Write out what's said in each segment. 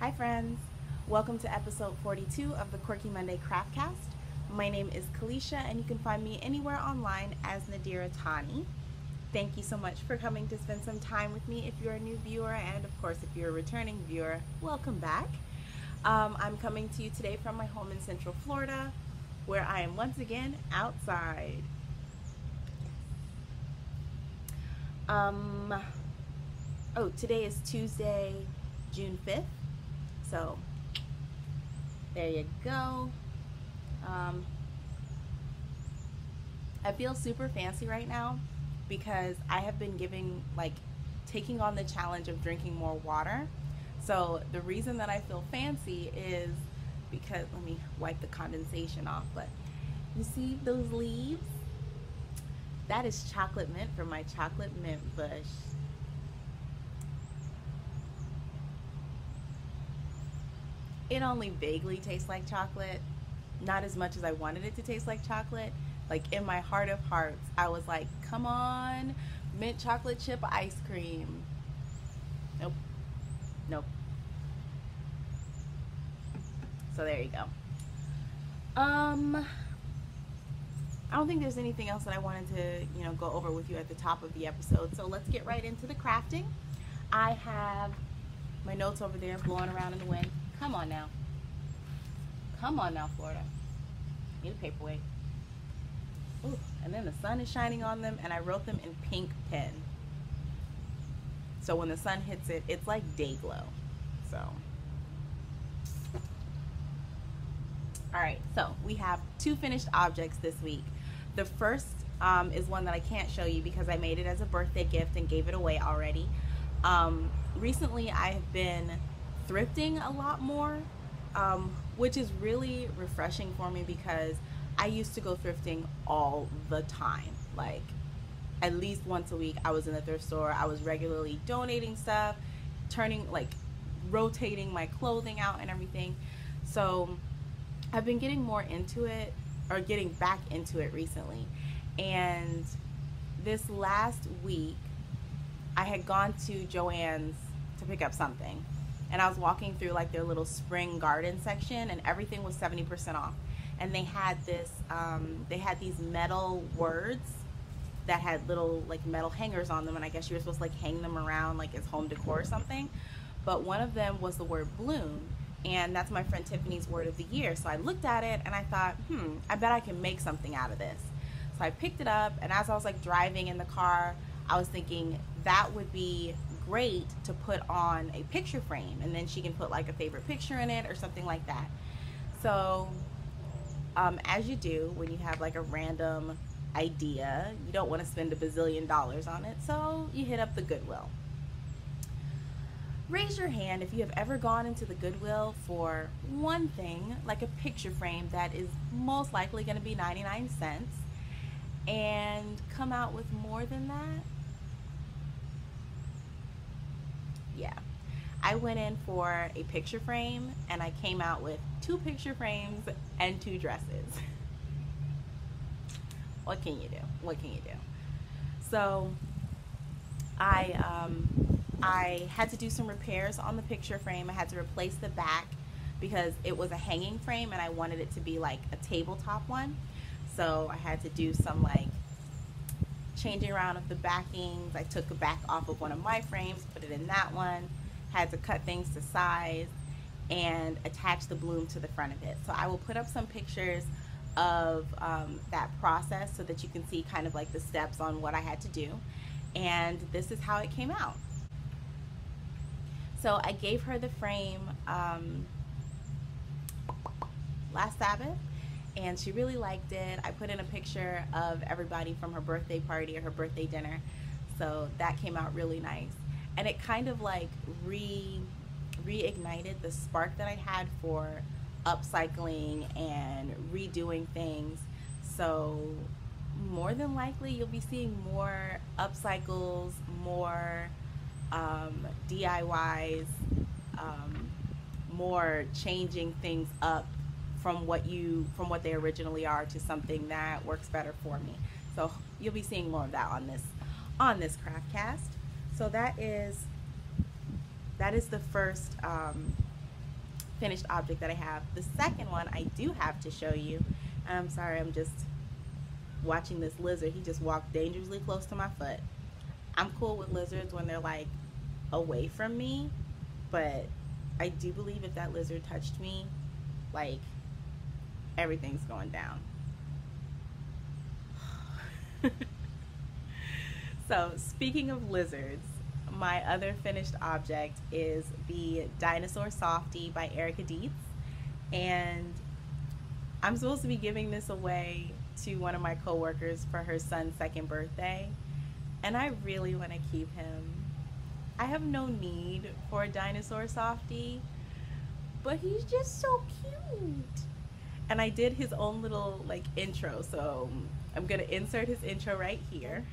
Hi friends, welcome to episode 42 of the Quirky Monday Craftcast. My name is Kalisha and you can find me anywhere online as Nadira Tani. Thank you so much for coming to spend some time with me if you're a new viewer, and of course if you're a returning viewer, welcome back. I'm coming to you today from my home in Central Florida where I am once again outside. Today is Tuesday, June 5th. So there you go. I feel super fancy right now because I have been taking on the challenge of drinking more water. So the reason that I feel fancy is because, let me wipe the condensation off, but you see those leaves? That is chocolate mint from my chocolate mint bush. It only vaguely tastes like chocolate, not as much as I wanted it to taste like chocolate. Like in my heart of hearts, I was like, come on, mint chocolate chip ice cream. Nope, nope. So there you go. I don't think there's anything else that I wanted to, go over with you at the top of the episode. So let's get right into the crafting. I have my notes over there blowing around in the wind. Come on now. Come on now, Florida. Need a paperweight. Ooh, and then the sun is shining on them, and I wrote them in pink pen. So when the sun hits it, it's like day glow. So. Alright, so we have two finished objects this week. The first is one that I can't show you because I made it as a birthday gift and gave it away already. Recently I have been thrifting a lot more, which is really refreshing for me because I used to go thrifting all the time. Like at least once a week I was in the thrift store. I was regularly donating stuff, rotating my clothing out and everything. So I've been getting more into it, or getting back into it recently. And this last week I had gone to Joann's to pick up something. And I was walking through like their little spring garden section, and everything was 70% off. And they had these metal words that had little like metal hangers on them, and I guess you were supposed to like hang them around like as home decor or something. But one of them was the word bloom, and that's my friend Tiffany's word of the year. So I looked at it and I thought, I bet I can make something out of this. So I picked it up, and as I was like driving in the car, I was thinking that would be great to put on a picture frame, and then she can put like a favorite picture in it or something like that. So as you do when you have like a random idea, you don't want to spend $1 bazillion on it, so you hit up the Goodwill. Raise your hand if you have ever gone into the Goodwill for one thing, like a picture frame that is most likely going to be 99 cents, and come out with more than that. Yeah, I went in for a picture frame and I came out with 2 picture frames and 2 dresses. What can you do? What can you do? So I had to do some repairs on the picture frame. I had to replace the back because it was a hanging frame and I wanted it to be like a tabletop one. So I had to do some like changing around of the backings. I took a back off of one of my frames, put it in that one, had to cut things to size and attach the bloom to the front of it. So I will put up some pictures of that process so that you can see kind of like the steps on what I had to do. And this is how it came out. So I gave her the frame last Sabbath, and she really liked it. I put in a picture of everybody from her birthday party or her birthday dinner, so that came out really nice. And it kind of like reignited the spark that I had for upcycling and redoing things. So more than likely you'll be seeing more upcycles, more DIYs, more changing things up from what they originally are to something that works better for me. So you'll be seeing more of that on this Craftcast. So that is the first finished object that I have. The second one I do have to show you. I'm sorry, I'm just watching this lizard. He just walked dangerously close to my foot. I'm cool with lizards when they're like away from me, but I do believe if that lizard touched me, like, everything's going down. So speaking of lizards, my other finished object is the Dinosaur Softie by Erica Dietz, and I'm supposed to be giving this away to one of my coworkers for her son's 2nd birthday, and I really want to keep him. I have no need for a Dinosaur Softie, but he's just so cute. And I did his own little like intro, so I'm gonna insert his intro right here.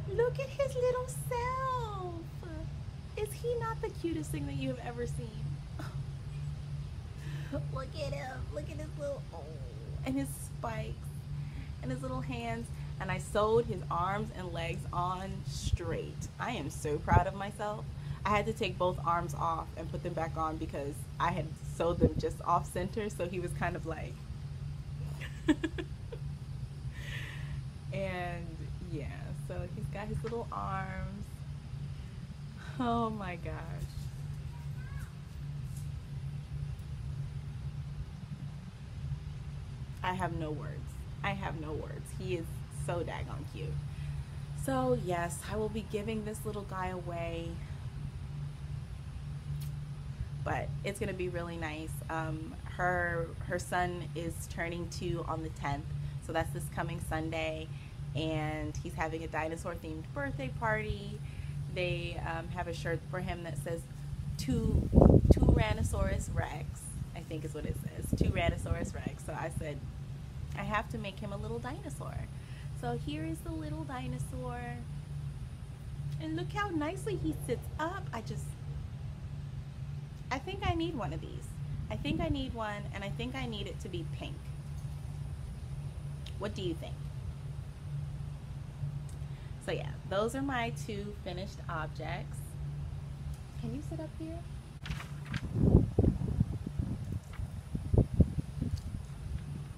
Look at his little self. Is he not the cutest thing that you have ever seen? Look at him. Look at his little, oh, and his spikes and his little hands. And I sewed his arms and legs on straight. I am so proud of myself. I had to take both arms off and put them back on because I had sewed them just off center, so he was kind of like and yeah, so he's got his little arms. Oh my gosh. I have no words. I have no words. He is so daggone cute. So yes, I will be giving this little guy away, but it's gonna be really nice. Her son is turning 2 on the 10th, so that's this coming Sunday, and he's having a dinosaur themed birthday party. They have a shirt for him that says Tyrannosaurus Rex, I think is what it says, Tyrannosaurus Rex. So I said I have to make him a little dinosaur. So here is the little dinosaur, and look how nicely he sits up. I think I need one of these. I think I need one, and I think I need it to be pink. What do you think? So yeah, those are my 2 finished objects. Can you sit up here?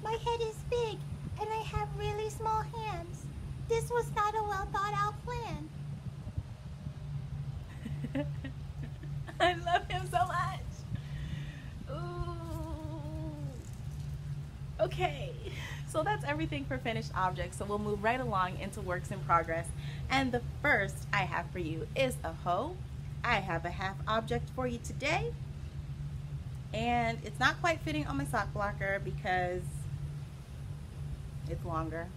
My head is big, and I have really small hands. This was not a well thought out plan. I love him so much. Ooh. Okay, so that's everything for finished objects. So we'll move right along into works in progress. And the first I have for you is a hoe. I have a half object for you today. And it's not quite fitting on my sock blocker because it's longer.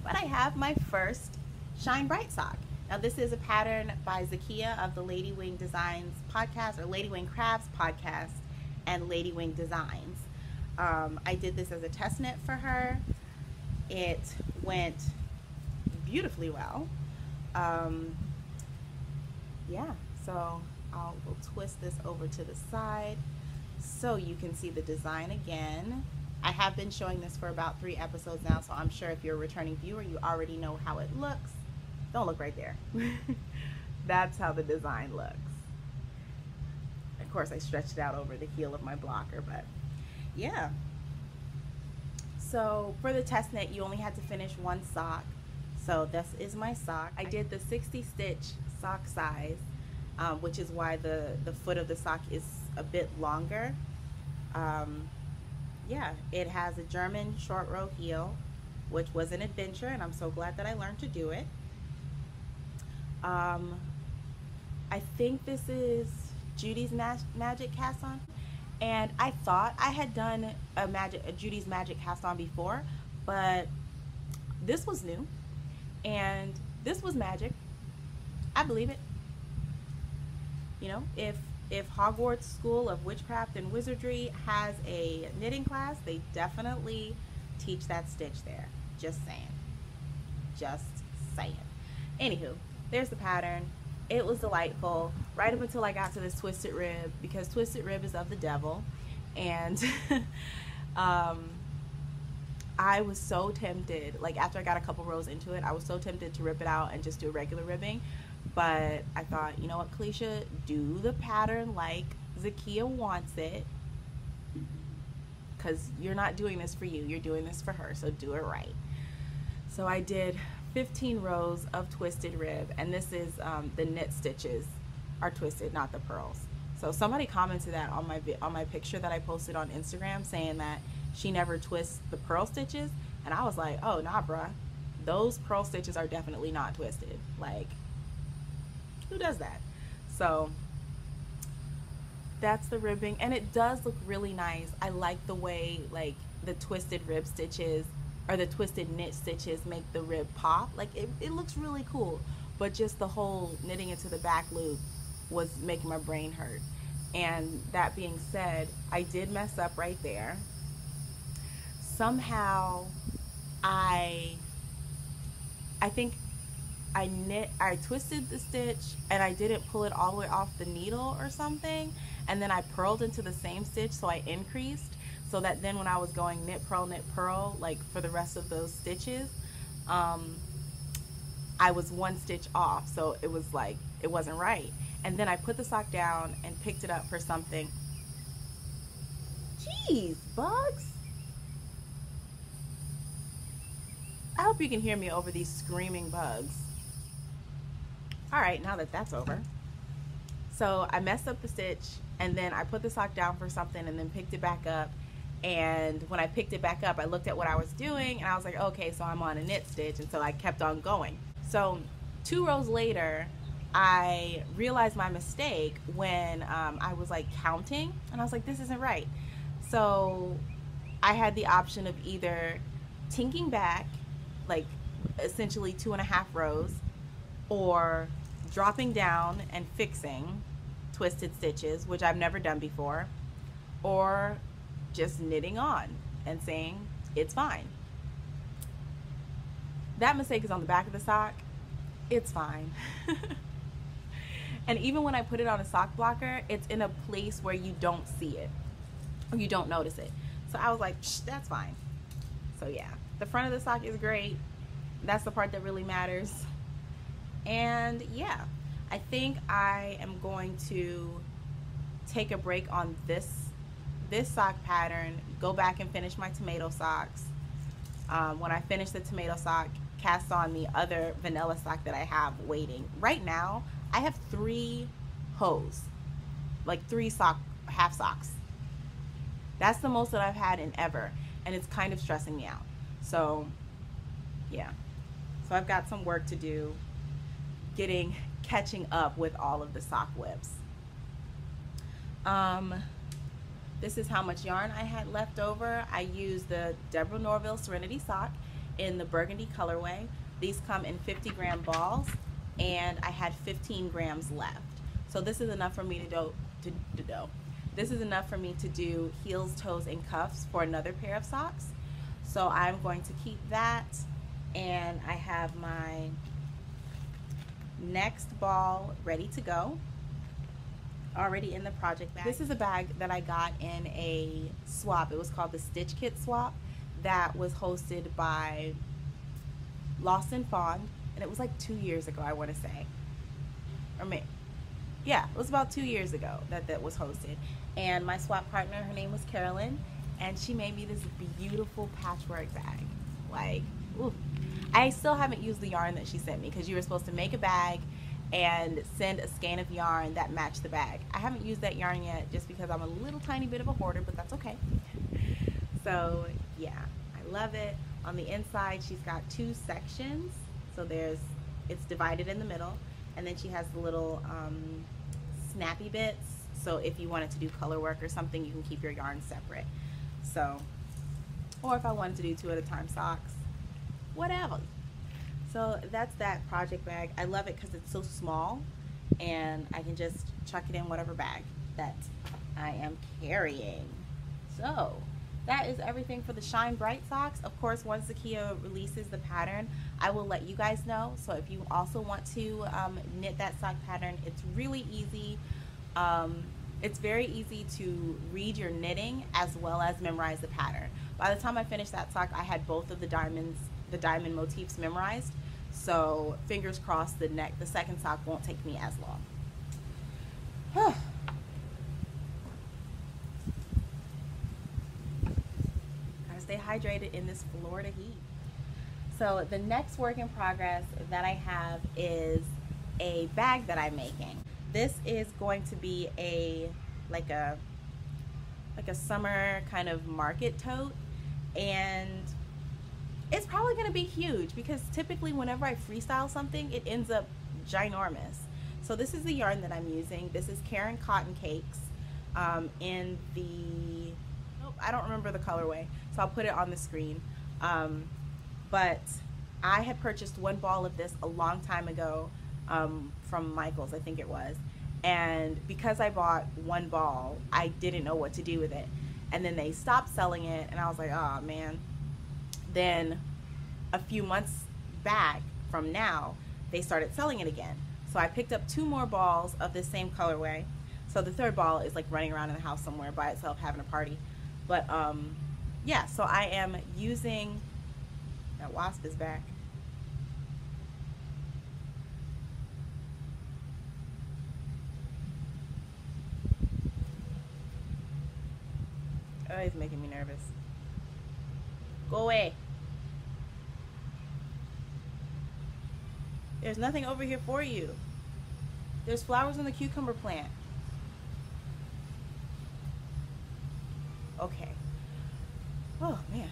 But I have my first Shine Bright sock. Now this is a pattern by Zakia of the Lady Wing Designs podcast, or Lady Wing Crafts podcast, and Lady Wing Designs. I did this as a test knit for her. It went beautifully well. Yeah, so we'll twist this over to the side so you can see the design again. I have been showing this for about 3 episodes now, so I'm sure if you're a returning viewer, you already know how it looks. Don't look right there. That's how the design looks. Of course, I stretched it out over the heel of my blocker, but yeah. So for the test knit, you only had to finish 1 sock. So this is my sock. I did the 60 stitch sock size, which is why the foot of the sock is a bit longer. Yeah, it has a German short row heel, which was an adventure, and I'm so glad that I learned to do it. I think this is Judy's Magic cast on, and I thought I had done a Judy's Magic cast on before, but this was new, and this was magic. I believe it. You know, if Hogwarts School of Witchcraft and Wizardry has a knitting class, they definitely teach that stitch there. Just saying. Just saying. Anywho, there's the pattern. It was delightful right up until I got to this twisted rib, because twisted rib is of the devil, and I was so tempted, like after I got a couple rows into it, I was so tempted to rip it out and just do a regular ribbing. But I thought, you know what, Kalisha, do the pattern like Zakia wants it, because you're not doing this for you, you're doing this for her, so do it right. So I did 15 rows of twisted rib, and this is the knit stitches are twisted, not the purls. So somebody commented that on my picture that I posted on Instagram, saying that she never twists the purl stitches, and I was like, oh nah bruh, those purl stitches are definitely not twisted. Like, who does that? So that's the ribbing, and it does look really nice. I like the way like the twisted rib stitches or the twisted knit stitches make the rib pop. Like it looks really cool, but just the whole knitting into the back loop was making my brain hurt. And that being said, I did mess up right there. Somehow I think I twisted the stitch and I didn't pull it all the way off the needle or something, and then I purled into the same stitch, so I increased, so that then when I was going knit purl like for the rest of those stitches, I was one stitch off, so it was like it wasn't right. And then I put the sock down and picked it up for something. Jeez, bugs. I hope you can hear me over these screaming bugs. All right, now that that's over. So I messed up the stitch, and then I put the sock down for something and then picked it back up. And when I picked it back up, I looked at what I was doing and I was like, okay, so I'm on a knit stitch, and so I kept on going. So 2 rows later, I realized my mistake when I was like counting, and I was like, this isn't right. So I had the option of either tinking back, like essentially 2.5 rows, or dropping down and fixing twisted stitches, which I've never done before, or just knitting on and saying it's fine. That mistake is on the back of the sock. It's fine. And even when I put it on a sock blocker, it's in a place where you don't see it or you don't notice it. So I was like, that's fine. So yeah, the front of the sock is great. That's the part that really matters. And yeah, I think I am going to take a break on this sock pattern, go back and finish my tomato socks. When I finish the tomato sock, cast on the other vanilla sock that I have waiting. Right now, I have 3 hose, like 3 half socks. That's the most that I've had in ever, and it's kind of stressing me out. So yeah, so I've got some work to do catching up with all of the sock whips. This is how much yarn I had left over. I used the Deborah Norville Serenity sock in the burgundy colorway. These come in 50-gram balls, and I had 15 grams left. So this is enough for me This is enough for me to do heels, toes, and cuffs for another pair of socks. So I'm going to keep that, and I have my next ball ready to go, already in the project bag. This is a bag that I got in a swap. It was called the Stitch Kit swap, that was hosted by Lost and Fawn, and it was like 2 years ago, I want to say, or maybe, yeah, it was about 2 years ago that was hosted. And my swap partner, her name was Carolyn, and she made me this beautiful patchwork bag. Like, ooh. I still haven't used the yarn that she sent me, because you were supposed to make a bag and send a skein of yarn that matched the bag. I haven't used that yarn yet, just because I'm a little tiny bit of a hoarder, but that's okay. So yeah, I love it. On the inside, she's got 2 sections. So it's divided in the middle, and then she has the little snappy bits. So if you wanted to do color work or something, you can keep your yarn separate. So, or if I wanted to do 2 at a time socks, whatever. So that's that project bag. I love it because it's so small, and I can just chuck it in whatever bag that I am carrying. So that is everything for the Shine Bright socks. Of course, once Zakia releases the pattern, I will let you guys know. So if you also want to knit that sock pattern, it's really easy. It's very easy to read your knitting as well as memorize the pattern. By the time I finished that sock, I had both of the diamond motifs memorized. So fingers crossed the second sock won't take me as long. Gotta stay hydrated in this Florida heat. So the next work in progress that I have is a bag that I'm making. This is going to be like a summer kind of market tote, and it's probably going to be huge because typically whenever I freestyle something, it ends up ginormous. So this is the yarn that I'm using. This is Karen Cotton Cakes in the, I don't remember the colorway, so I'll put it on the screen. But I had purchased one ball of this a long time ago from Michael's, I think it was. And because I bought one ball, I didn't know what to do with it. And then they stopped selling it, and I was like, oh man. Then a few months back from now, they started selling it again. So I picked up 2 more balls of the same colorway. So the third ball is like running around in the house somewhere by itself having a party. But yeah, so I am using, that wasp is back. Oh, he's making me nervous. Go away. There's nothing over here for you. There's flowers on the cucumber plant. Okay. Oh, man.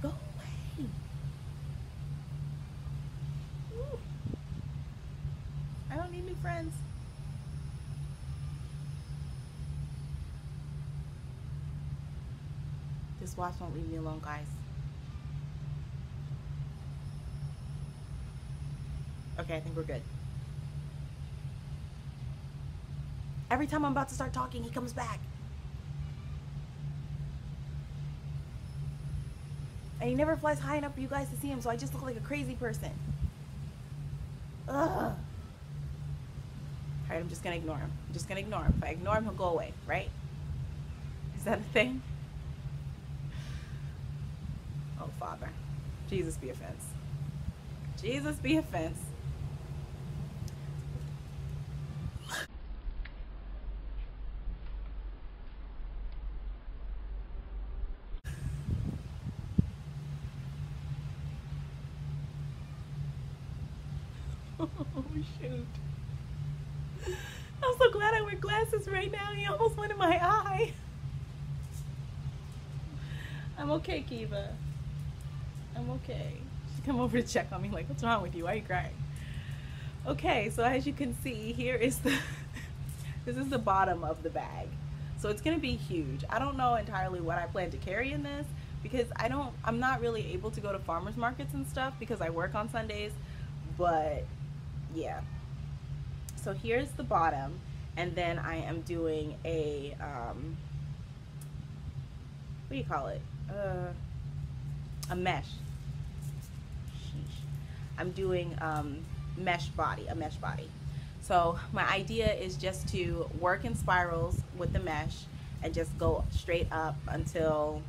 Go away. Ooh. I don't need new friends. This wasp won't leave me alone, guys. Okay, I think we're good. Every time I'm about to start talking, he comes back. And he never flies high enough for you guys to see him, so I just look like a crazy person. Ugh. Alright, I'm just gonna ignore him. I'm just gonna ignore him. If I ignore him, he'll go away, right? Is that a thing? Oh, Father. Jesus be offense. Jesus be offense. Oh, shoot. I'm so glad I wear glasses right now. He almost went in my eye. I'm okay, Kiva. I'm okay. She come over to check on me like, what's wrong with you? Why are you crying? Okay, so as you can see, here is the this is the bottom of the bag. So it's gonna be huge. I don't know entirely what I plan to carry in this because I'm not really able to go to farmers markets and stuff because I work on Sundays, but yeah. So here's the bottom, and then I am doing a what do you call it? A mesh. Sheesh. I'm doing a mesh body. So my idea is just to work in spirals with the mesh and just go straight up until,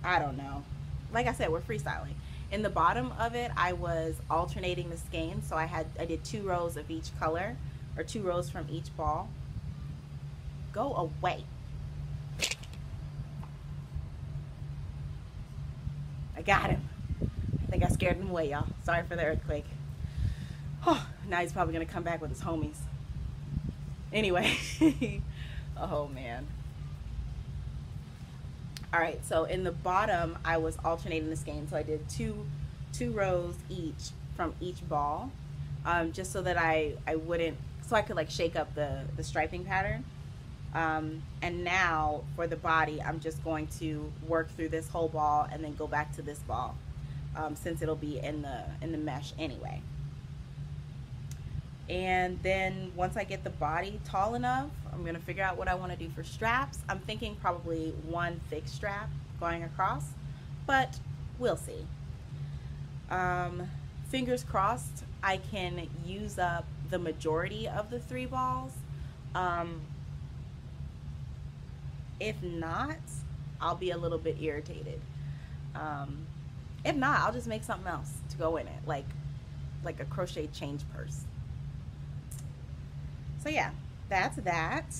I don't know. Like I said, we're freestyling. In the bottom of it, I was alternating the skein, so I did 2 rows of each color, or 2 rows from each ball. Go away. I got him. I think I scared him away, y'all. Sorry for the earthquake. Oh, now he's probably gonna come back with his homies. Anyway, oh man. All right, so in the bottom, I was alternating the skein, so I did two rows each from each ball, just so that I could like shake up the striping pattern. And now for the body, I'm just going to work through this whole ball and then go back to this ball, since it'll be in the mesh anyway. And then once I get the body tall enough, I'm gonna figure out what I want to do for straps. I'm thinking probably 1 thick strap going across, but we'll see. fingers crossed, I can use up the majority of the 3 balls. If not, I'll be a little bit irritated. If not, I'll just make something else to go in it, like a crochet change purse. So yeah, that's that.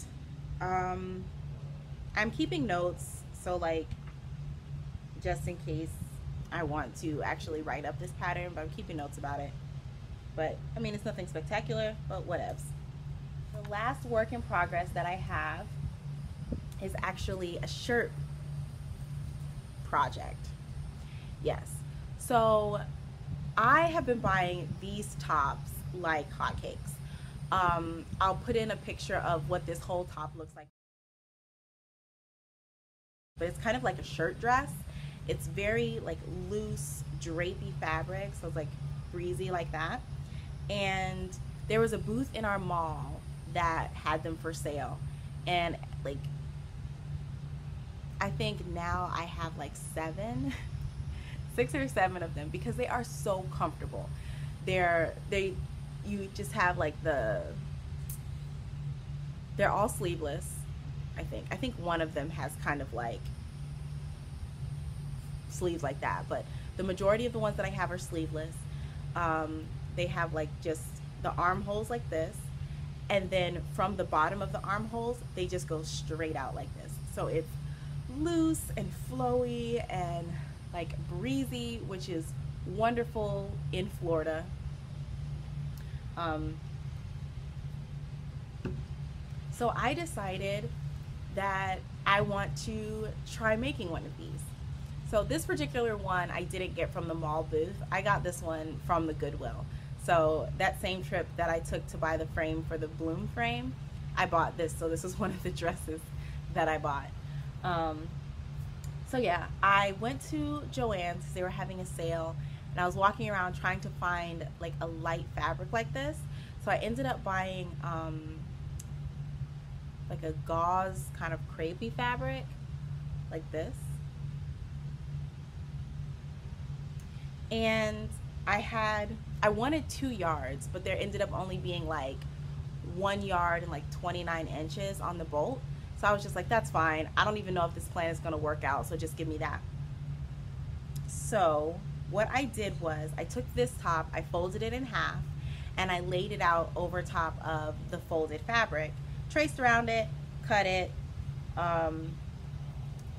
I'm keeping notes, so like just in case I want to actually write up this pattern, but I'm keeping notes about it. But I mean, it's nothing spectacular, but whatevs. The last work in progress that I have is actually a shirt project. Yes. So I have been buying these tops like hotcakes. I'll put in a picture of what this whole top looks like. But it's kind of like a shirt dress. It's very like loose, drapey fabric, so it's like breezy like that. And there was a booth in our mall that had them for sale, and like I think now I have like 6 or 7 of them, because they are so comfortable. You just have like they're all sleeveless. I think one of them has kind of like sleeves like that, but the majority of the ones that I have are sleeveless. They have like just the armholes like this, and then from the bottom of the armholes they just go straight out like this. So it's loose and flowy and like breezy, which is wonderful in Florida. So I decided that I want to try making one of these. So this particular one I didn't get from the mall booth. I got this one from the Goodwill. So that same trip that I took to buy the frame for the bloom frame, I bought this. So this is one of the dresses that I bought. So yeah, I went to Joann's because they were having a sale, and I was walking around trying to find like a light fabric like this. So I ended up buying like a gauze kind of crepey fabric like this. And I wanted 2 yards, but there ended up only being like 1 yard and like 29 inches on the bolt. So I was just like, that's fine. I don't even know if this plan is going to work out, so just give me that. So what I did was I took this top, I folded it in half, and I laid it out over top of the folded fabric, traced around it, cut it,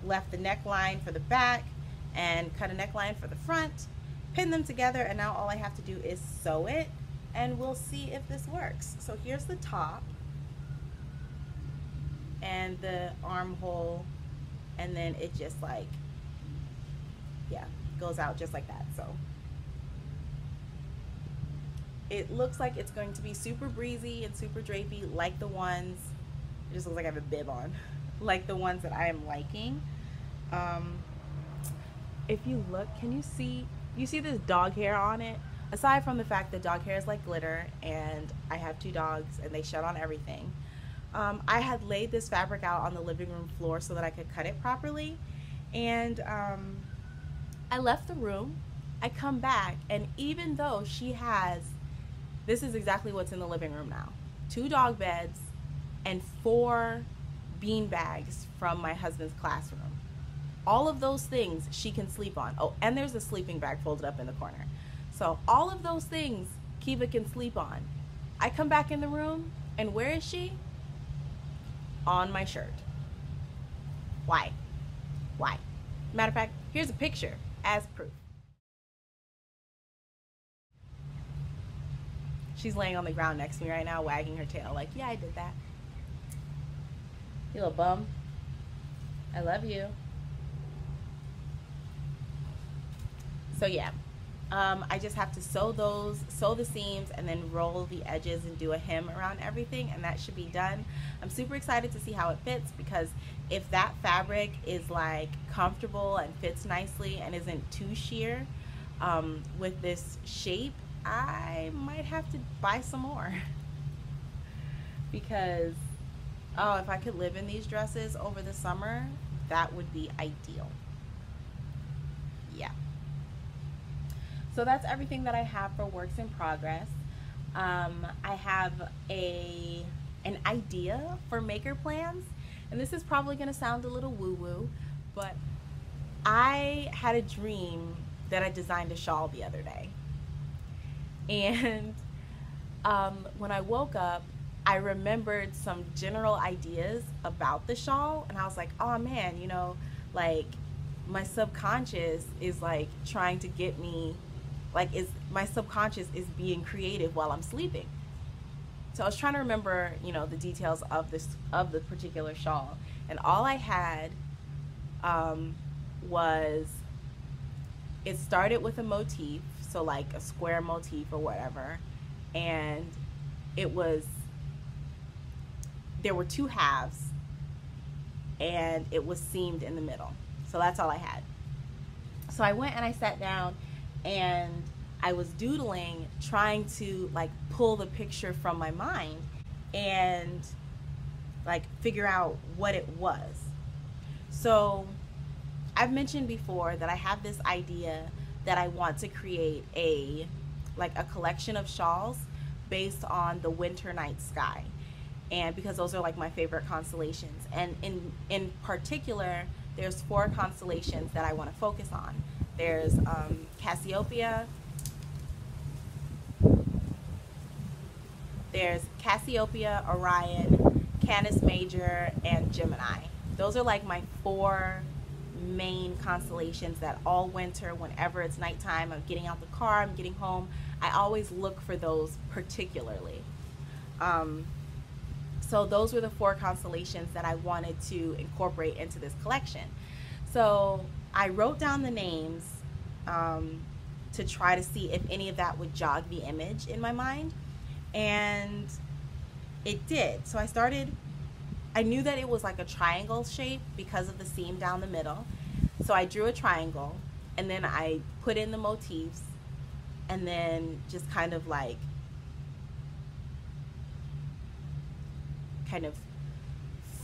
left the neckline for the back, and cut a neckline for the front, pinned them together, and now all I have to do is sew it, and we'll see if this works. So here's the top and the armhole, and then it just like, yeah, goes out just like that. So it looks like it's going to be super breezy and super drapey, like the ones, it just looks like I have a bib on, like the ones that I am liking. If you look, can you see this dog hair on it? Aside from the fact that dog hair is like glitter, and I have 2 dogs and they shed on everything, I had laid this fabric out on the living room floor so that I could cut it properly, and I left the room. I come back, and even though she has, this is exactly what's in the living room now, 2 dog beds and 4 bean bags from my husband's classroom. All of those things she can sleep on. Oh, and there's a sleeping bag folded up in the corner. So all of those things Kiva can sleep on. I come back in the room, and where is she? On my shirt. Why? Why? Matter of fact, here's a picture as proof. She's laying on the ground next to me right now, wagging her tail like, yeah, I did that. You little bum. I love you. So yeah, I just have to sew the seams, and then roll the edges and do a hem around everything, and that should be done. I'm super excited to see how it fits, because if that fabric is like comfortable and fits nicely and isn't too sheer with this shape, I might have to buy some more. Because oh, if I could live in these dresses over the summer, that would be ideal. Yeah. So that's everything that I have for works in progress. I have an idea for maker plans, and this is probably going to sound a little woo-woo, but I had a dream that I designed a shawl the other day. And when I woke up, I remembered some general ideas about the shawl, and I was like, oh man, you know, like my subconscious is like trying to get me, like my subconscious is being creative while I'm sleeping. So I was trying to remember, you know, the details of the particular shawl, and all I had was, it started with a motif, so like a square motif or whatever, and there were two halves, and it was seamed in the middle. So that's all I had. So I went and I sat down and I was doodling, trying to like pull the picture from my mind and like figure out what it was. So I've mentioned before that I have this idea that I want to create a collection of shawls based on the winter night sky, and because those are like my favorite constellations, and in particular there's 4 constellations that I want to focus on. There's Cassiopeia, Orion, Canis Major, and Gemini. Those are like my 4 main constellations that all winter, whenever it's nighttime, I'm getting out the car, I'm getting home, I always look for those particularly. So those were the 4 constellations that I wanted to incorporate into this collection. So I wrote down the names to try to see if any of that would jog the image in my mind, and it did. So I knew that it was like a triangle shape because of the seam down the middle. So I drew a triangle, and then I put in the motifs, and then just kind of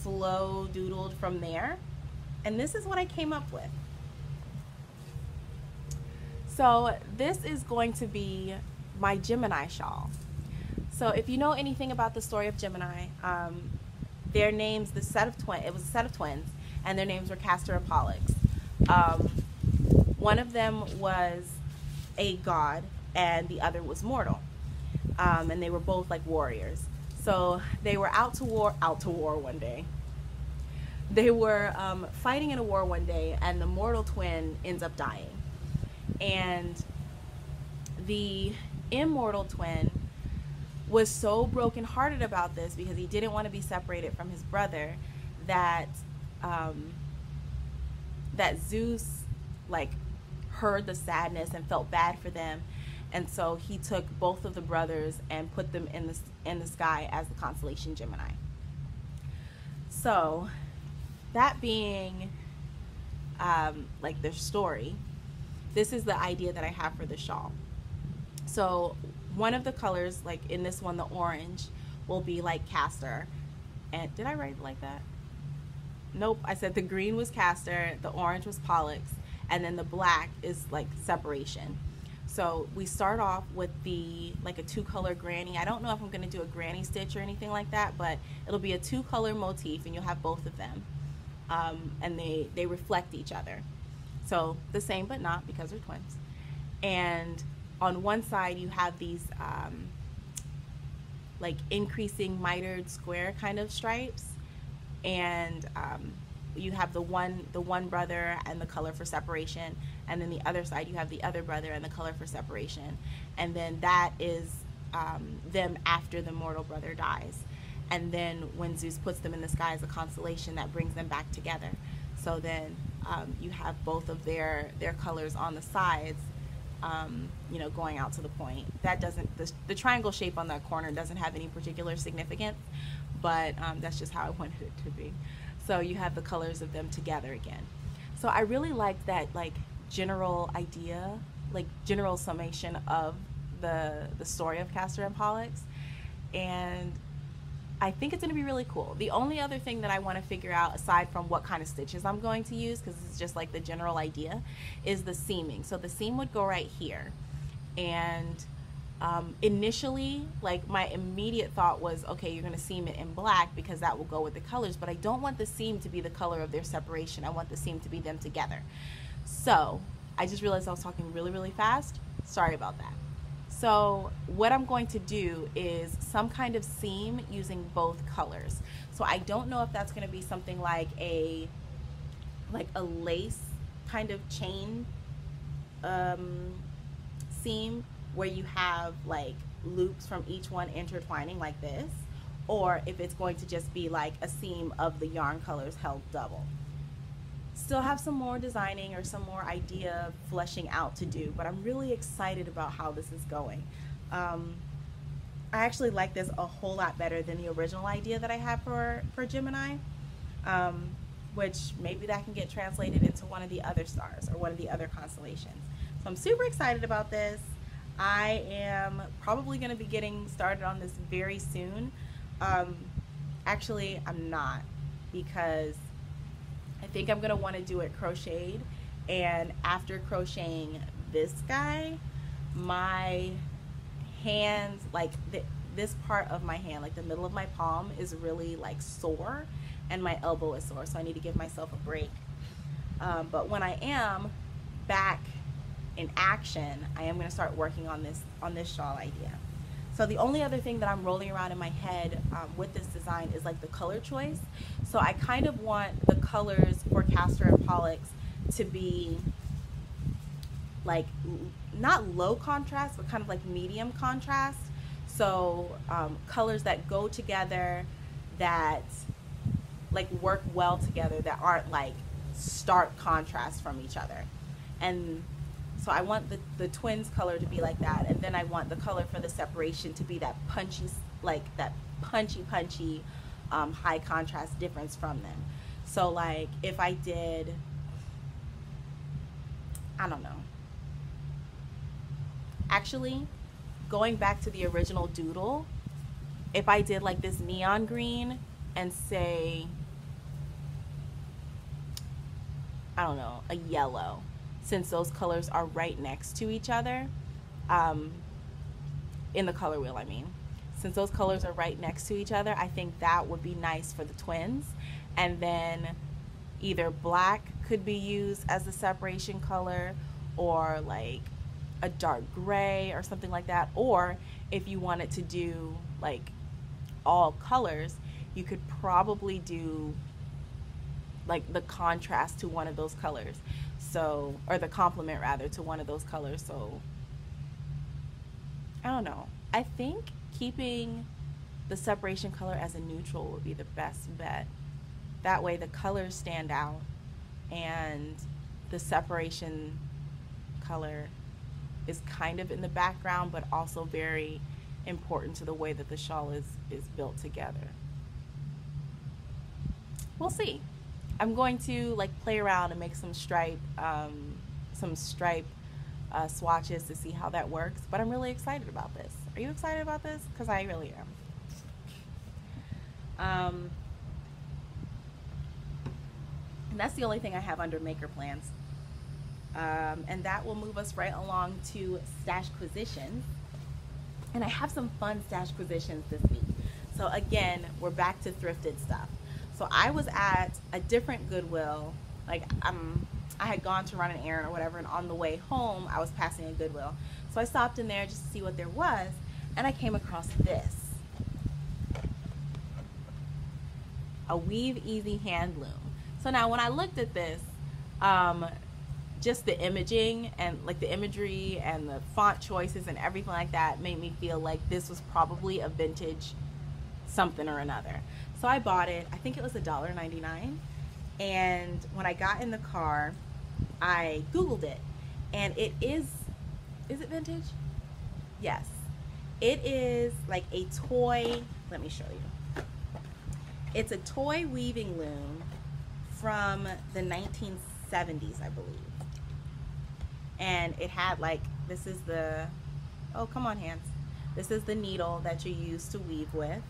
flow doodled from there. And this is what I came up with. So this is going to be my Gemini shawl. So if you know anything about the story of Gemini, their names, it was a set of twins, and their names were Castor and Pollux. One of them was a god, and the other was mortal, and they were both like warriors. So they were out to war one day. They were fighting in a war one day, and the mortal twin ends up dying, and the immortal twin was so brokenhearted about this because he didn't want to be separated from his brother that Zeus like heard the sadness and felt bad for them, and so he took both of the brothers and put them in the sky as the constellation Gemini. So that being like their story, this is the idea that I have for the shawl. So one of the colors, like in this one, the orange, will be like Castor. And did I write it like that? Nope, I said the green was Castor, the orange was Pollux, and then the black is like separation. So we start off with like a 2-color granny. I don't know if I'm going to do a granny stitch or anything like that, but it'll be a 2-color motif, and you'll have both of them. And they reflect each other. So the same but not, because they're twins. And on one side you have these like increasing mitered square kind of stripes, and you have the one brother and the color for separation, and then the other side you have the other brother and the color for separation, and then that is them after the mortal brother dies, and then when Zeus puts them in the sky as a constellation, that brings them back together. So then you have both of their colors on the sides, you know, going out to the point. That doesn't, the triangle shape on that corner doesn't have any particular significance, but that's just how I wanted it to be. So you have the colors of them together again. So I really like that like general idea, like general summation of the story of Castor and Pollux, and I think it's going to be really cool. The only other thing that I want to figure out, aside from what kind of stitches I'm going to use, because it's just like the general idea, is the seaming. So the seam would go right here, And initially, like, my immediate thought was, okay, you're going to seam it in black because that will go with the colors, but I don't want the seam to be the color of their separation. I want the seam to be them together. So I just realized I was talking really, really fast. Sorry about that. So what I'm going to do is some kind of seam using both colors. So I don't know if that's going to be something like a lace kind of chain seam where you have like loops from each one intertwining like this, or if it's going to just be like a seam of the yarn colors held double. Still have some more designing or some more idea fleshing out to do, but I'm really excited about how this is going. I actually like this a whole lot better than the original idea that I had for Gemini, which maybe that can get translated into one of the other stars or one of the other constellations. So I'm super excited about this. I am probably going to be getting started on this very soon. Actually, I'm not, because I think I'm going to want to do it crocheted, and after crocheting this guy, my hands, like this part of my hand, like the middle of my palm, is really like sore, and my elbow is sore, so I need to give myself a break. But when I am back in action, I am going to start working on this shawl idea. So the only other thing that I'm rolling around in my head with this design is like the color choice. So I kind of want the colors for Castor and Pollux to be like not low contrast, but kind of like medium contrast. So colors that go together, that like work well together, that aren't like stark contrast from each other. And so I want the twins color to be like that, and then I want the color for the separation to be that punchy, like that punchy high contrast difference from them. So like if I did, I don't know, actually going back to the original doodle, if I did like this neon green and say, I don't know, a yellow, since those colors are right next to each other, in the color wheel, I mean. Since those colors are right next to each other, I think that would be nice for the twins. And then either black could be used as the separation color, or like a dark gray or something like that. Or if you wanted to do like all colors, you could probably do like the contrast to one of those colors. So, or the complement rather to one of those colors. So I don't know. I think keeping the separation color as a neutral would be the best bet. That way the colors stand out and the separation color is kind of in the background, but also very important to the way that the shawl is built together. We'll see. I'm going to like play around and make some stripe swatches to see how that works, but I'm really excited about this. Are you excited about this? Because I really am. And that's the only thing I have under maker plans. And that will move us right along to Stashquisitions. And I have some fun Stashquisitions this week. So again, we're back to thrifted stuff. So I was at a different Goodwill, like I had gone to run an errand or whatever, and on the way home I was passing a Goodwill. So I stopped in there just to see what there was, and I came across this. A Weave Easy hand loom. So now when I looked at this, just the imaging and like the imagery and the font choices and everything like that made me feel like this was probably a vintage something or another. So I bought it. I think it was $1.99. And when I got in the car, I Googled it. And it is it vintage? Yes. It is like a toy, let me show you. It's a toy weaving loom from the 1970s, I believe. And it had like, this is the, oh come on hands. This is the needle that you use to weave with.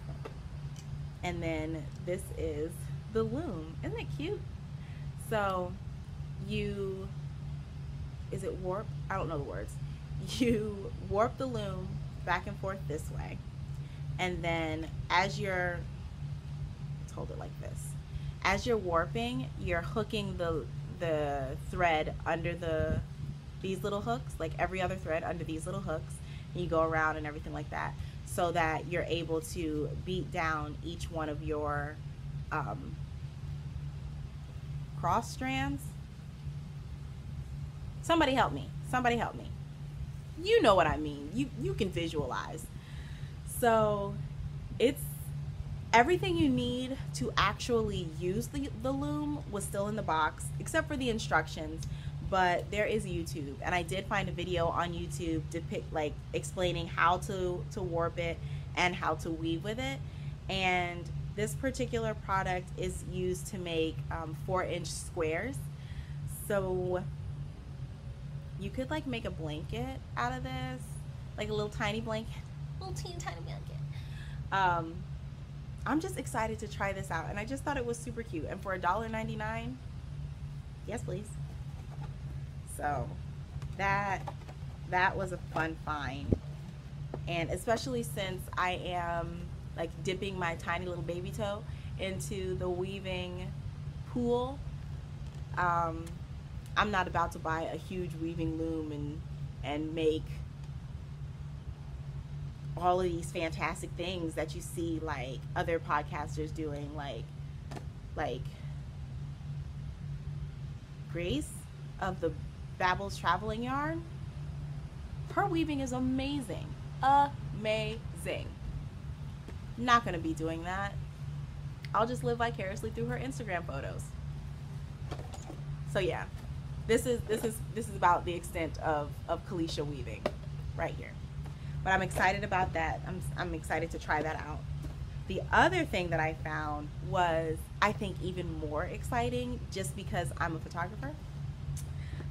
And then this is the loom. Isn't it cute? So you, is it warp? I don't know the words. you warp the loom back and forth this way, and then as you're, let's hold it like this, as you're warping, you're hooking the thread under these little hooks, like every other thread under these little hooks, and you go around and everything like that, so that you're able to beat down each one of your cross strands. Somebody help me. Somebody help me. You know what I mean. You can visualize. So it's everything you need to actually use the loom was still in the box, except for the instructions. But there is YouTube, and I did find a video on YouTube like explaining how to warp it and how to weave with it. And this particular product is used to make 4-inch squares. So you could like make a blanket out of this, like a little tiny blanket, little teeny tiny blanket. I'm just excited to try this out, and I just thought it was super cute. And for $1.99, yes please. So that was a fun find, and especially since I am like dipping my tiny little baby toe into the weaving pool. I'm not about to buy a huge weaving loom and make all of these fantastic things that you see like other podcasters doing, like Grace of the Babbles Traveling Yarn. Her weaving is amazing. Amazing. Not gonna be doing that. I'll just live vicariously through her Instagram photos. So yeah, this is about the extent of Kalisha weaving right here. But I'm excited about that. I'm excited to try that out. The other thing that I found was, I think, even more exciting, just because I'm a photographer.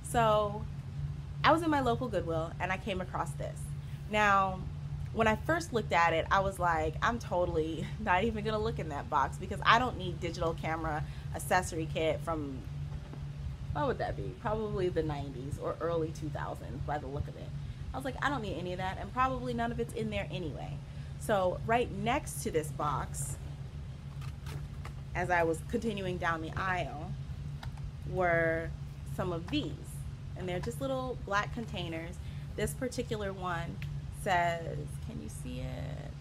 So I was in my local Goodwill and I came across this. Now, when I first looked at it, I was like, I'm totally not even gonna look in that box, because I don't need digital camera accessory kit from, what would that be? Probably the 90s or early 2000s by the look of it. I was like, I don't need any of that, and probably none of it's in there anyway. So right next to this box, as I was continuing down the aisle, were some of these. And they're just little black containers. This particular one says, can you see it?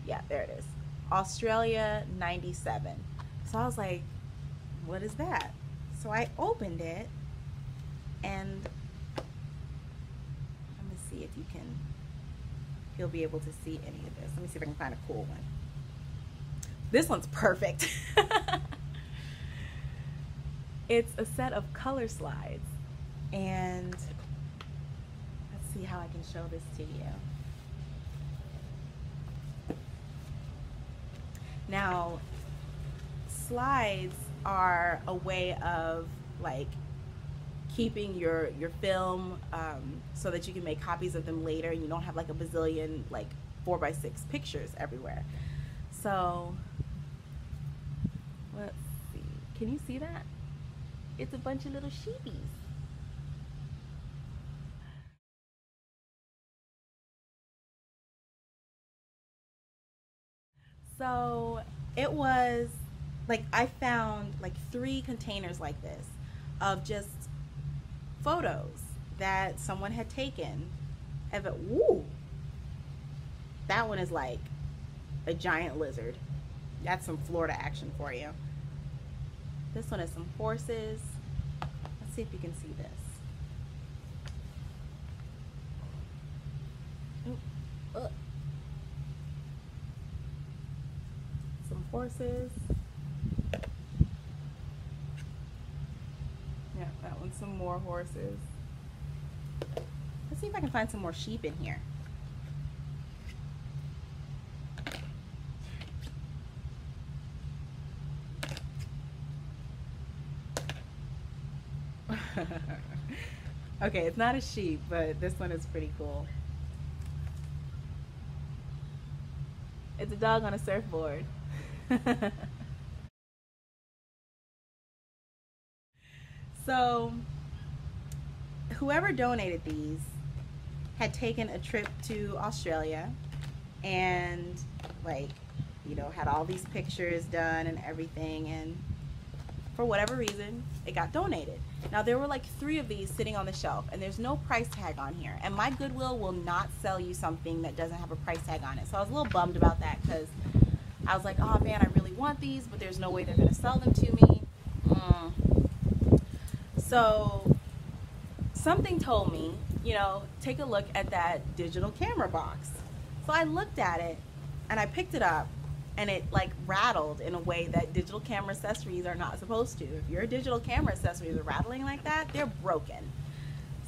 Yeah, there it is. Australia 97. So I was like, what is that? So I opened it, and let me see if you'll be able to see any of this. Let me see if I can find a cool one. This one's perfect. It's a set of color slides, and let's see how I can show this to you. Now, slides are a way of like keeping your film so that you can make copies of them later, and you don't have like a bazillion like 4x6 pictures everywhere. So let's see, can you see that? It's a bunch of little sheepies. So it was like, I found like 3 containers like this of just photos that someone had taken. And woo, that one is like a giant lizard. That's some Florida action for you. This one is some horses. Let's see if you can see this. Ooh, some horses. Yeah, that one's some more horses. Let's see if I can find some more sheep in here. Okay, it's not a sheep, but this one is pretty cool. It's a dog on a surfboard. So whoever donated these had taken a trip to Australia and, like, you know, had all these pictures done and everything, and for whatever reason it got donated. Now there were like 3 of these sitting on the shelf, and there's no price tag on here, and my Goodwill will not sell you something that doesn't have a price tag on it. So I was a little bummed about that, because I was like, oh man, I really want these, but there's no way they're gonna sell them to me. So something told me, you know, take a look at that digital camera box. So I looked at it and I picked it up, and it like rattled in a way that digital camera accessories are not supposed to. If your digital camera accessories are rattling like that, they're broken.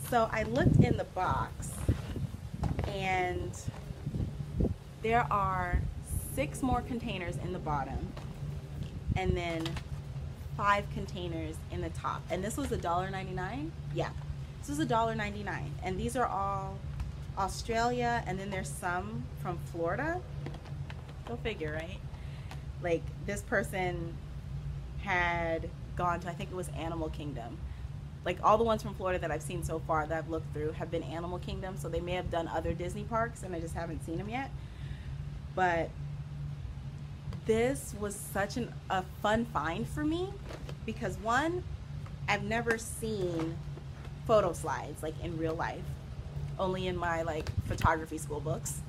So I looked in the box, and there are 6 more containers in the bottom, and then 5 containers in the top. And this was $1.99. Yeah, this was $1.99, and these are all Australia, and then there's some from Florida. Go figure, right? Like, this person had gone to, I think it was Animal Kingdom. Like, all the ones from Florida that I've seen so far that I've looked through have been Animal Kingdom, so they may have done other Disney parks and I just haven't seen them yet. But this was such a fun find for me, because 1, I've never seen photo slides like in real life, only in my like photography school books.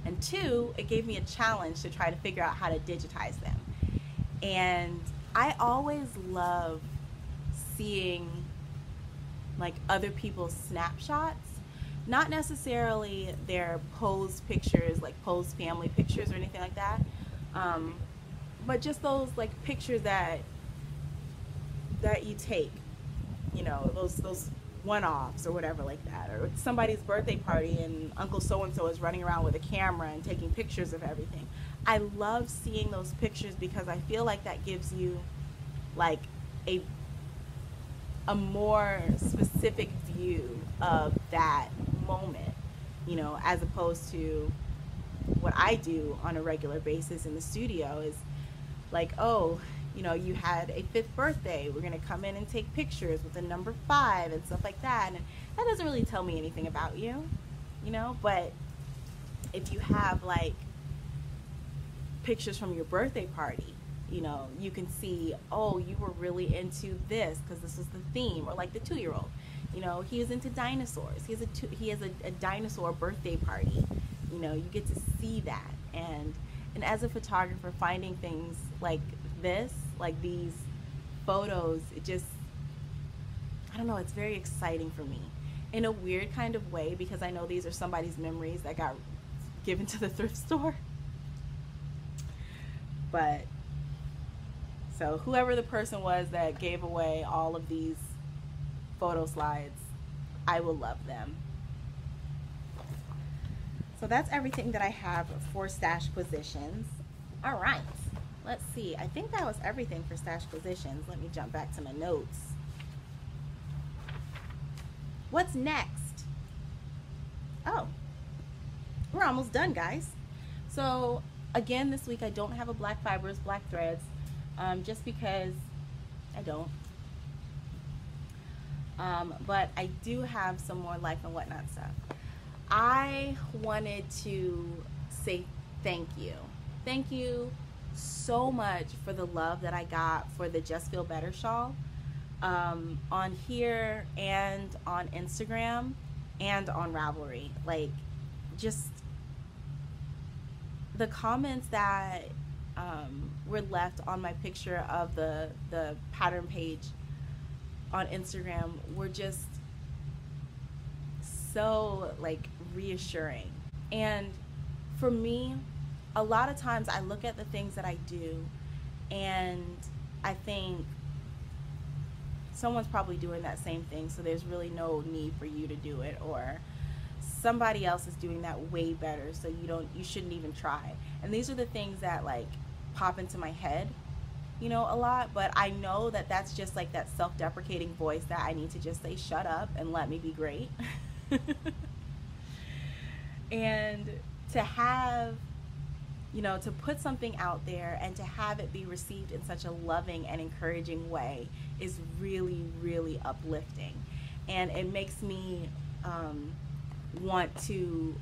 And 2, it gave me a challenge to try to figure out how to digitize them. And I always love seeing like other people's snapshots, not necessarily their posed pictures, like posed family pictures or anything like that, but just those like pictures that you take, you know, those one-offs or whatever like that, or somebody's birthday party and Uncle so-and-so is running around with a camera and taking pictures of everything. I love seeing those pictures because I feel like that gives you like a more specific view of that moment, you know, as opposed to what I do on a regular basis in the studio is like, oh, you know, you had a 5th birthday, we're gonna come in and take pictures with the number 5 and stuff like that, and that doesn't really tell me anything about you, you know. But if you have like pictures from your birthday party, you know, you can see, oh, you were really into this because this was the theme. Or like the 2-year-old, you know, he is into dinosaurs, he has a dinosaur birthday party, you know, you get to see that. And as a photographer, finding things like this, like these photos, it just, I don't know, it's very exciting for me in a weird kind of way, because I know these are somebody's memories that got given to the thrift store. But so whoever the person was that gave away all of these photo slides, I will love them. So that's everything that I have for stash positions. All right, let's see. I think that was everything for stash positions. Let me jump back to my notes. What's next? Oh, we're almost done, guys. So again, this week I don't have a black fibers, black threads, just because I don't. But I do have some more Life and Whatnot stuff. I wanted to say thank you. Thank you so much for the love that I got for the Just Feel Better shawl, on here and on Instagram and on Ravelry. Like, just the comments that were left on my picture of the pattern page on Instagram were just so like reassuring. And for me, a lot of times I look at the things that I do and I think someone's probably doing that same thing, so there's really no need for you to do it, or somebody else is doing that way better, so you shouldn't even try. And these are the things that like pop into my head, you know, a lot. But I know that that's just like that self-deprecating voice that I need to just say, shut up and let me be great. And to have, you know, to put something out there and to have it be received in such a loving and encouraging way is really, really uplifting. and it makes me want to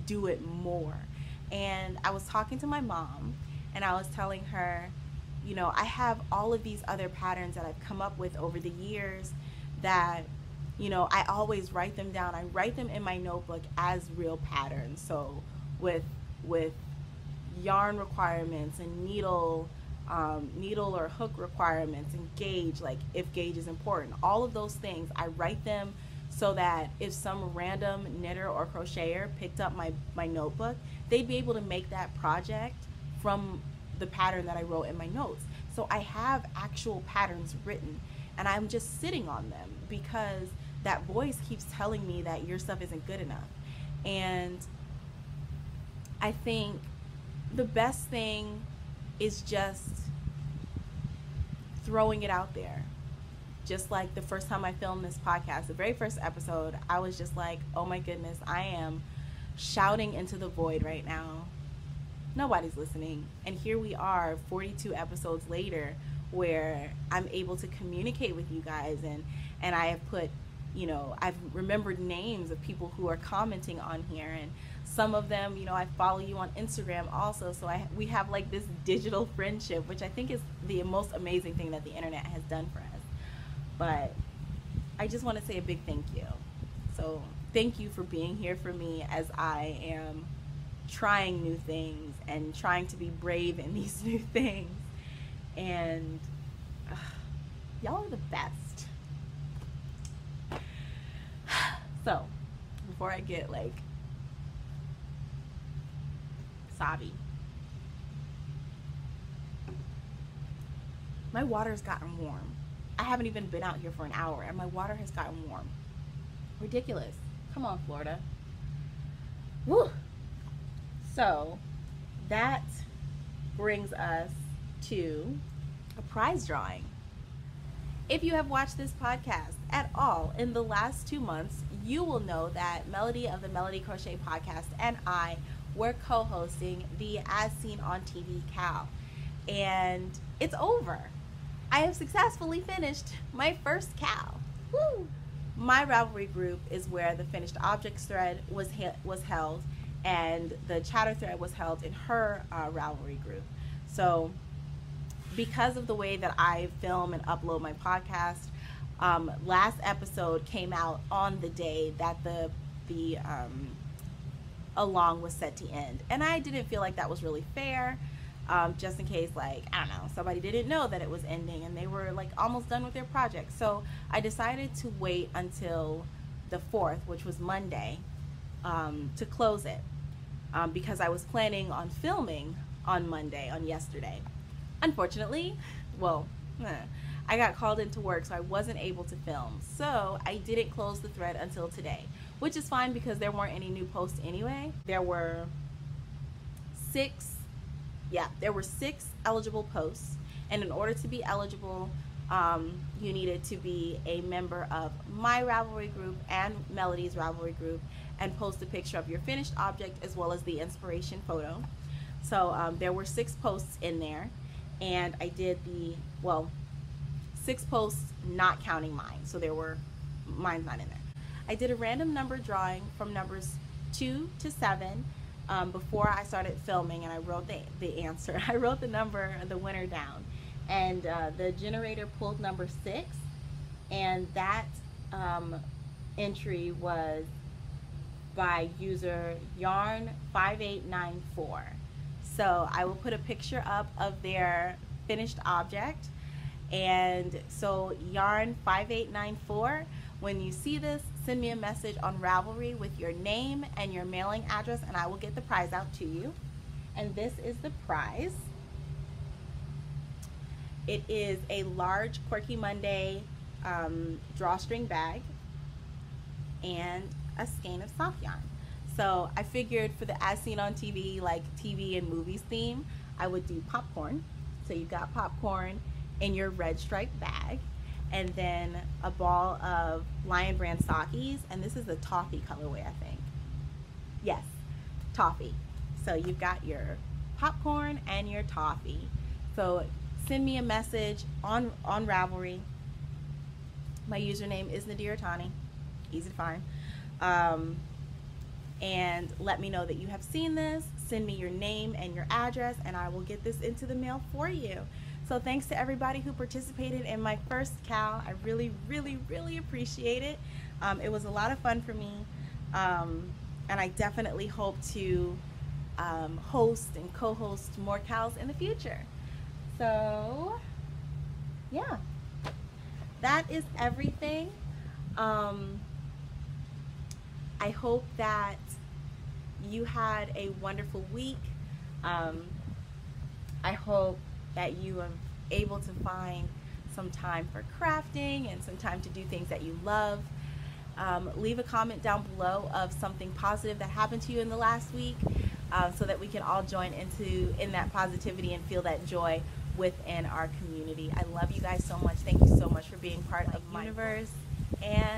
do it more. And I was talking to my mom, and I was telling her, you know, I have all of these other patterns that I've come up with over the years that, you know, I always write them down. I write them in my notebook as real patterns. So with yarn requirements and needle or hook requirements and gauge, like if gauge is important, all of those things, I write them so that if some random knitter or crocheter picked up my notebook, they'd be able to make that project from the pattern that I wrote in my notes. So I have actual patterns written, and I'm just sitting on them because that voice keeps telling me that your stuff isn't good enough. And I think the best thing is just throwing it out there. Just like the first time I filmed this podcast, the very first episode, I was just like, oh my goodness, I am shouting into the void right now. Nobody's listening. And here we are 42 episodes later, where I'm able to communicate with you guys, and I have put, you know, I've remembered names of people who are commenting on here, and some of them, you know, I follow you on Instagram also, so we have like this digital friendship, which I think is the most amazing thing that the internet has done for us. But I just want to say a big thank you. So thank you for being here for me as I am trying new things and trying to be brave in these new things. And y'all are the best. So before I get like sobby, my water's gotten warm. I haven't even been out here for an hour and my water has gotten warm. Ridiculous. Come on, Florida. Woo! So that brings us to a prize drawing. If you have watched this podcast at all in the last 2 months, you will know that Melody of the Melody Crochet podcast and I were co-hosting the As Seen on TV Cow. And it's over. I have successfully finished my first cow. Woo! My Ravelry group is where the finished objects thread was held, and the chatter thread was held in her Ravelry group. So because of the way that I film and upload my podcast, last episode came out on the day that the along was set to end, and I didn't feel like that was really fair. Just in case, like, I don't know, somebody didn't know that it was ending and they were like almost done with their project. So I decided to wait until the 4th, which was Monday, to close it, because I was planning on filming on Monday, on yesterday. Unfortunately, well, I got called into work, so I wasn't able to film. So I didn't close the thread until today, which is fine because there weren't any new posts anyway. There were 6 eligible posts, and in order to be eligible, you needed to be a member of my Ravelry group and Melody's Ravelry group and post a picture of your finished object as well as the inspiration photo. So there were 6 posts in there, and I did 6 posts not counting mine, so mine's not in there. I did a random number drawing from numbers 2 to 7 before I started filming, and I wrote the answer. I wrote the winner down, and the generator pulled number 6, and that entry was by user yarn5894. So I will put a picture up of their finished object, and so yarn5894, when you see this, send me a message on Ravelry with your name and your mailing address, and I will get the prize out to you. And this is the prize. It is a large Quirky Monday drawstring bag and a skein of soft yarn. So I figured for the As Seen on TV, like TV and movies theme, I would do popcorn. So you've got popcorn in your red striped bag, and then a ball of Lion Brand Sakis, and this is a toffee colorway, I think. Yes, toffee. So you've got your popcorn and your toffee. So send me a message on Ravelry My username is Nadir Tani, easy to find. And let me know that you have seen this. Send me your name and your address, and I will get this into the mail for you. So thanks to everybody who participated in my first KAL. I really, really, really appreciate it. It was a lot of fun for me, and I definitely hope to host and co-host more KALs in the future. So yeah, that is everything. I hope that you had a wonderful week. I hope that you are able to find some time for crafting and some time to do things that you love. Leave a comment down below of something positive that happened to you in the last week, so that we can all join in that positivity and feel that joy within our community. I love you guys so much. Thank you so much for being part of my universe. And